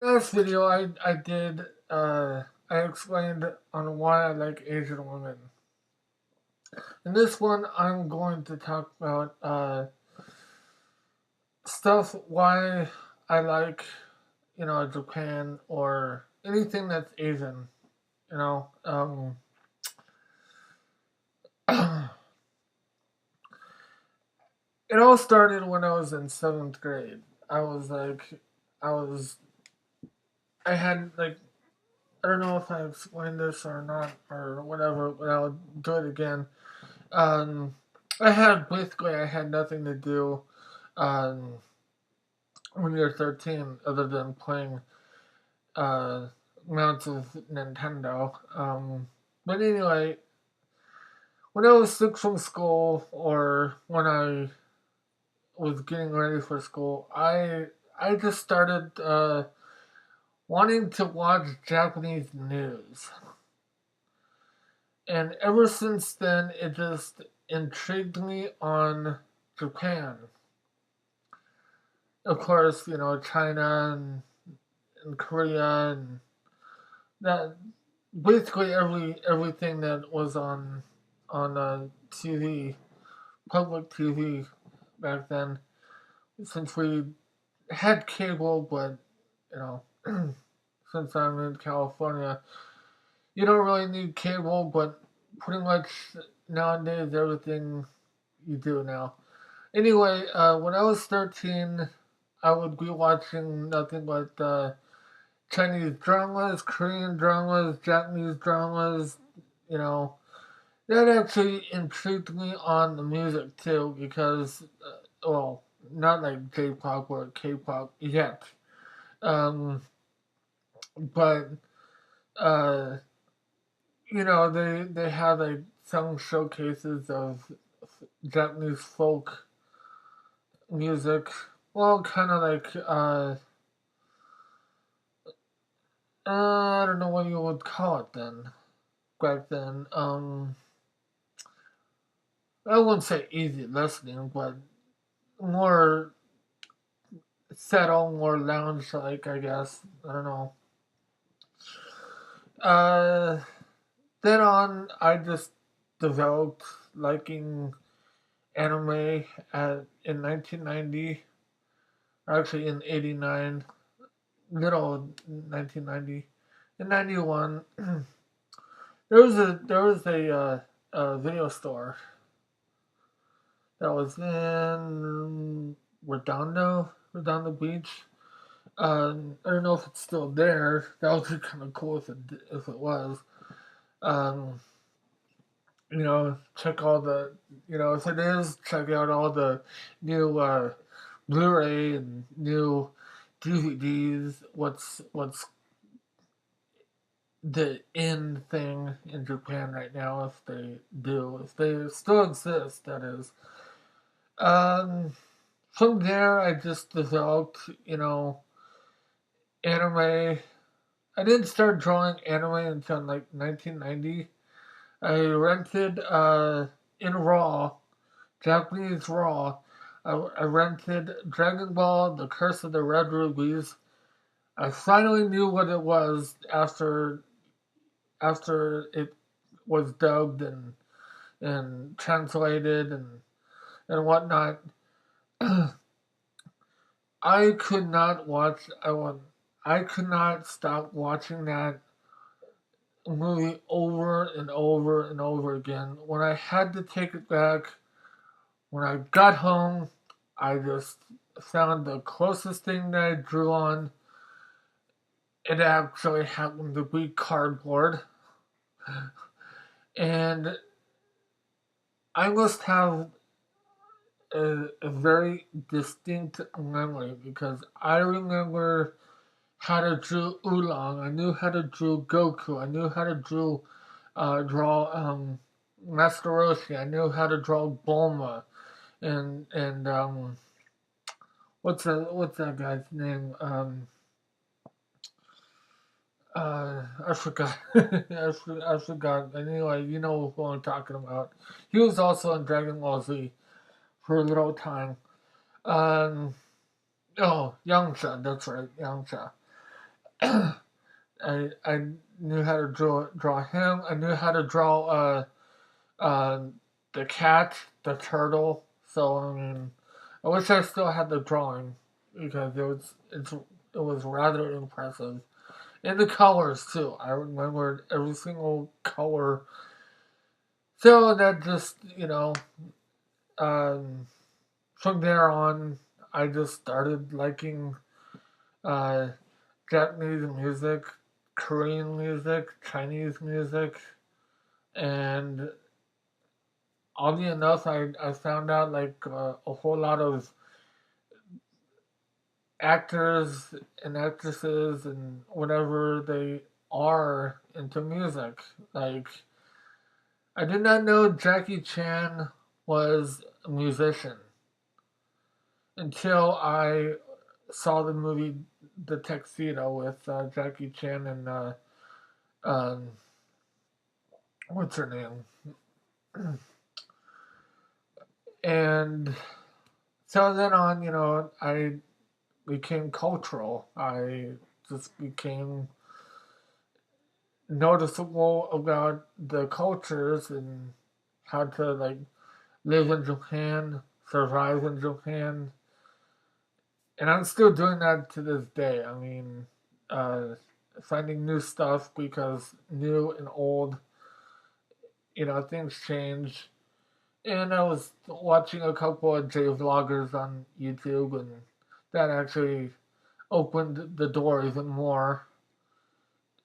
Last video I did, I explained on why I like Asian women. In this one, I'm going to talk about stuff why I like, Japan or anything that's Asian. You know, it all started when I was in seventh grade. I was like, I was, I had like, I don't know if I explained this or not or whatever, but I'll do it again. Um, I had nothing to do um, when you're 13 other than playing uh, amounts of Nintendo. But anyway, when I was sick from school or when I was getting ready for school, I just started wanting to watch Japanese news, and ever since then, it just intrigued me on Japan. Of course, China and Korea and that basically everything that was on TV, public TV back then. Since we had cable, but you know, since I'm in California, you don't really need cable. But pretty much nowadays, everything you do now. Anyway, when I was 13, I would be watching nothing but Chinese dramas, Korean dramas, Japanese dramas. You know, that actually intrigued me on the music too because, well, not like J-pop or K-pop yet, um, but uh, they had like some showcases of Japanese folk music. Well, kind of like I don't know what you would call it then. Back then, I wouldn't say easy listening, but more settle, more lounge like, I guess. I don't know. Uh, then on, I just developed liking anime in 1990, actually in 89, middle 1990. In 91, there was a video store that was in Redondo Beach. I don't know if it's still there. That would be kind of cool if it was. Um, check all the if it is, check out all the new Blu-ray and new DVDs. What's the in thing in Japan right now? If they still exist, that is. Um, from there, I just developed, anime. I didn't start drawing anime until like 1990. I rented in Raw, Japanese Raw. I rented Dragon Ball: The Curse of the Red Rubies. I finally knew what it was after it was dubbed and translated and whatnot. I could not watch. I could not stop watching that movie over and over and over again. When I had to take it back, when I got home, I just found the closest thing that I drew on. It actually happened to be cardboard. And I must have a very distinct memory because I remember how to draw Oolong. I knew how to draw Goku. I knew how to draw Master Roshi. I knew how to draw Bulma. And what's that guy's name? I forgot. I forgot. Anyway, you know who I'm talking about. He was also in Dragon Ball Z for a little time. Um, oh, Yamcha. That's right, Yamcha. I knew how to draw him. I knew how to draw uh, the cat, the turtle. So I mean, I wish I still had the drawing because it was rather impressive. And the colors too. I remembered every single color. So that just um, from there on, I just started liking uh, Japanese music, Korean music, Chinese music, and oddly enough, I found out like a whole lot of actors and actresses and whatever they are into music. Like, I did not know Jackie Chan was a musician until I saw the movie The Tuxedo with Jackie Chan and um, what's her name? And so then on, I became cultural. I just became noticeable about the cultures and how to like live in Japan, survive in Japan, and I'm still doing that to this day. I mean, uh, finding new stuff because new and old, things change. And I was watching a couple of J vloggers on YouTube, and that actually opened the door even more.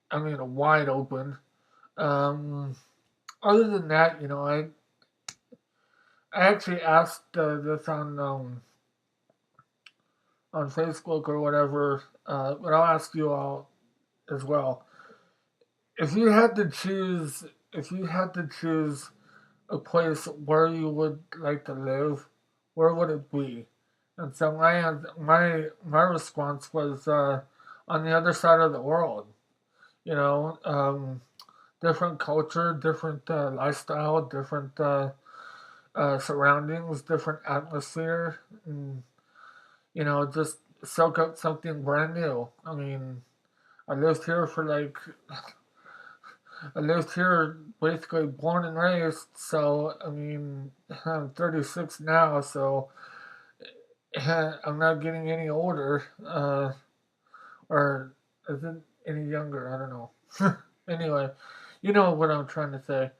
I mean, wide open. Um, Other than that, I actually asked this on Facebook or whatever, but I'll ask you all as well. If you had to choose, if you had to choose a place where you would like to live, where would it be? And so my response was on the other side of the world. You know, different culture, different lifestyle, different surroundings, different atmosphere, and just soak up something brand new. I mean, I lived here for like I lived here basically born and raised. So I mean, I'm 36 now, so I'm not getting any older, or isn't any younger. I don't know. Anyway, you know what I'm trying to say.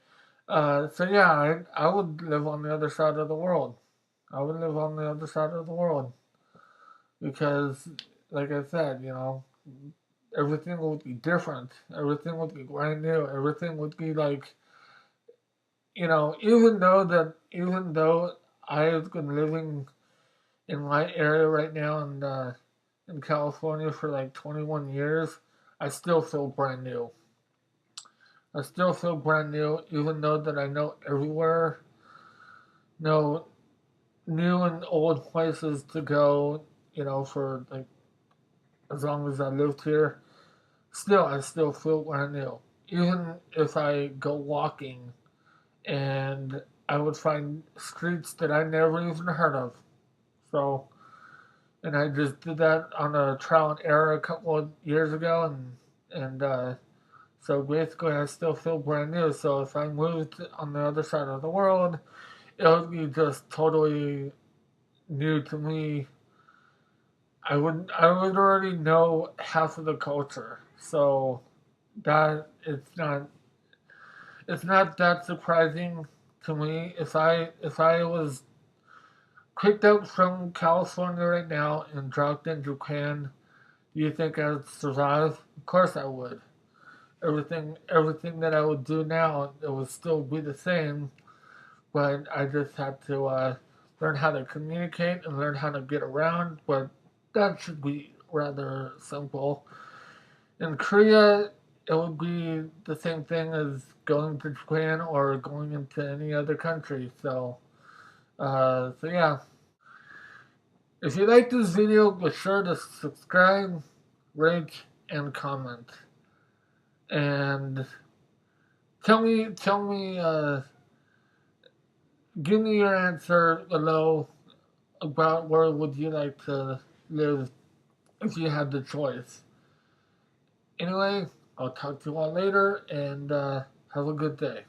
So yeah, I would live on the other side of the world. I would live on the other side of the world because, like I said, everything would be different. Everything would be brand new. Everything would be like, even though I've been living in my area right now in California for like 21 years, I still feel brand new. I still feel brand new, even though that I know everywhere, know new and old places to go, for like as long as I lived here. Still, I still feel brand new. Even if I go walking and I would find streets that I never even heard of. So, and I just did that on a trial and error a couple of years ago, and so basically I still feel brand new. So if I moved on the other side of the world, it would be just totally new to me. I would already know half of the culture, so that it's not that surprising to me. If I was picked up from California right now and dropped in Japan, do you think I'd survive? Of course I would. Everything that I would do now, it would still be the same, but I just had to learn how to communicate and learn how to get around. But that should be rather simple. In Korea, it would be the same thing as going to Japan or going into any other country. So yeah. If you like this video, be sure to subscribe, rate, and comment. And give me your answer below about where would you like to live if you had the choice. Anyway, I'll talk to you all later, and have a good day.